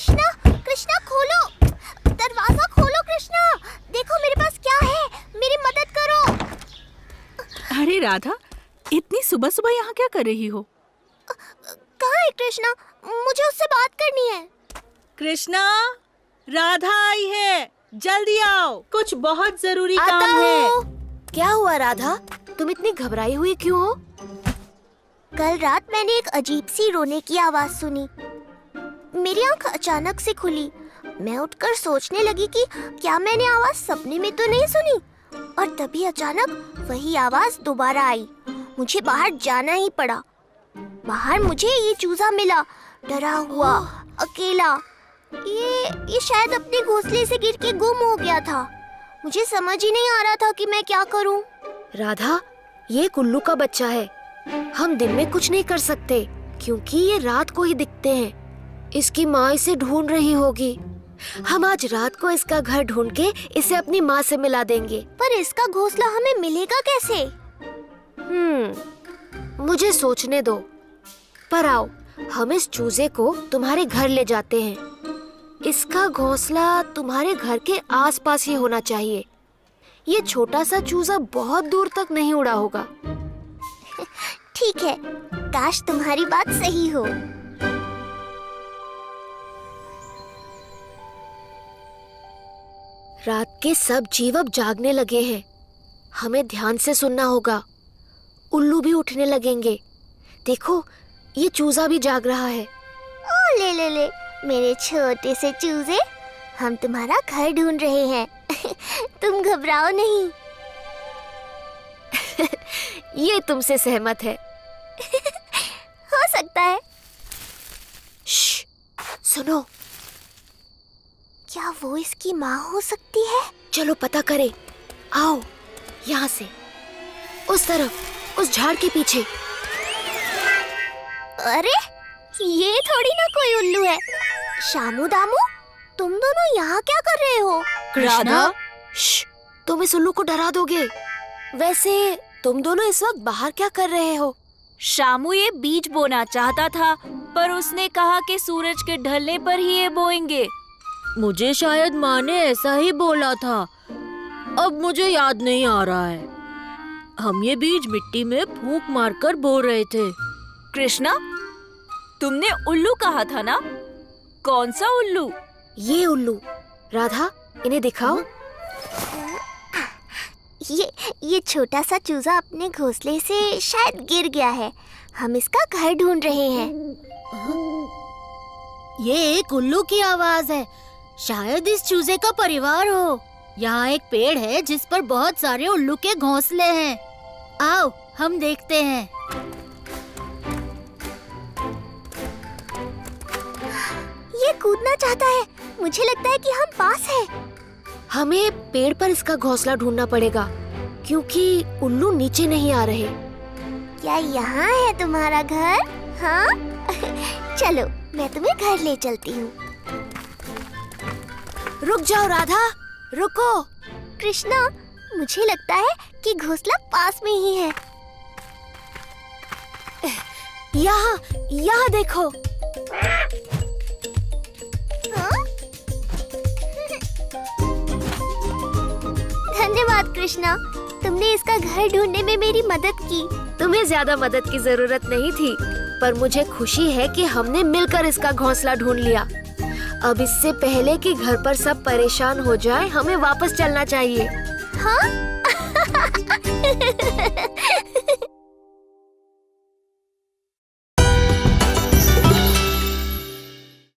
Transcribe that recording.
कृष्णा, कृष्णा खोलो, दरवाजा खोलो कृष्णा, देखो मेरे पास क्या है, मेरी मदद करो। अरे राधा, इतनी सुबह सुबह यहाँ क्या कर रही हो? कहाँ है कृष्णा? मुझे उससे बात करनी है। कृष्णा, राधा आई है, जल्दी आओ, कुछ बहुत जरूरी आता काम है। हूँ। क्या हुआ राधा, तुम इतनी घबराई हुई क्यों हो? कल रात मैंने एक अजीब सी रोने की आवाज सुनी। मेरी आंख अचानक से खुली। मैं उठकर सोचने लगी कि क्या मैंने आवाज सपने में तो नहीं सुनी, और तभी अचानक वही आवाज दोबारा आई। मुझे बाहर जाना ही पड़ा। बाहर मुझे ये चूजा मिला, डरा हुआ, अकेला। ये शायद अपने घोंसले से गिर के गुम हो गया था। मुझे समझ ही नहीं आ रहा था कि मैं क्या करूं। राधा, ये उल्लू का बच्चा है। हम दिन में कुछ नहीं कर सकते क्योंकि ये रात को ही दिखते हैं। इसकी माँ इसे ढूंढ रही होगी। हम आज रात को इसका घर ढूंढ के इसे अपनी माँ से मिला देंगे। पर इसका घोंसला हमें मिलेगा कैसे? मुझे सोचने दो। पर आओ, हम इस चूजे को तुम्हारे घर ले जाते हैं। इसका घोंसला तुम्हारे घर के आसपास ही होना चाहिए। ये छोटा सा चूजा बहुत दूर तक नहीं उड़ा होगा। ठीक है, काश तुम्हारी बात सही हो। रात के सब जीव अब जागने लगे हैं। हमें ध्यान से सुनना होगा। उल्लू भी उठने लगेंगे। देखो, ये चूजा भी जाग रहा है। ओ ले ले ले, मेरे छोटे से चूजे, हम तुम्हारा घर ढूंढ रहे हैं। तुम घबराओ नहीं। ये तुमसे सहमत है। हो सकता है। श्श, सुनो। क्या वो इसकी माँ हो सकती है? चलो पता करें। आओ, यहाँ से, उस तरफ, उस झाड़ के पीछे। अरे, ये थोड़ी ना कोई उल्लू है। शामू दामू, तुम दोनों यहाँ क्या कर रहे हो? राधा, श्श, तुम इस उल्लू को डरा दोगे। वैसे तुम दोनों इस वक्त बाहर क्या कर रहे हो? शामू ये बीज बोना चाहता था, पर उसने कहा कि सूरज के ढलने पर ही ये बोएंगे। मुझे शायद माँ ने ऐसा ही बोला था। अब मुझे याद नहीं आ रहा है। हम ये बीज मिट्टी में फूंक मारकर बो रहे थे। कृष्णा, तुमने उल्लू कहा था ना? कौन सा उल्लू? ये उल्लू। राधा, इन्हें दिखाओ। ये छोटा सा चूजा अपने घोंसले से शायद गिर गया है। हम इसका घर ढूंढ रहे हैं। ये एक उल्लू की आवाज है। शायद इस चूजे का परिवार हो। यहाँ एक पेड़ है जिस पर बहुत सारे उल्लू के घोंसले हैं। आओ, हम देखते हैं। ये कूदना चाहता है। मुझे लगता है कि हम पास हैं। हमें पेड़ पर इसका घोंसला ढूंढना पड़ेगा क्योंकि उल्लू नीचे नहीं आ रहे। क्या यहाँ है तुम्हारा घर? हाँ? चलो, मैं तुम्हें घर ले चलती हूँ। रुक जाओ राधा, रुको। कृष्णा, मुझे लगता है कि घोंसला पास में ही है। यहाँ, यहाँ देखो। हाँ? धन्यवाद कृष्णा, तुमने इसका घर ढूंढने में मेरी मदद की। तुम्हें ज्यादा मदद की जरूरत नहीं थी, पर मुझे खुशी है कि हमने मिलकर इसका घोंसला ढूंढ लिया। अब इससे पहले कि घर पर सब परेशान हो जाए, हमें वापस चलना चाहिए। हाँ?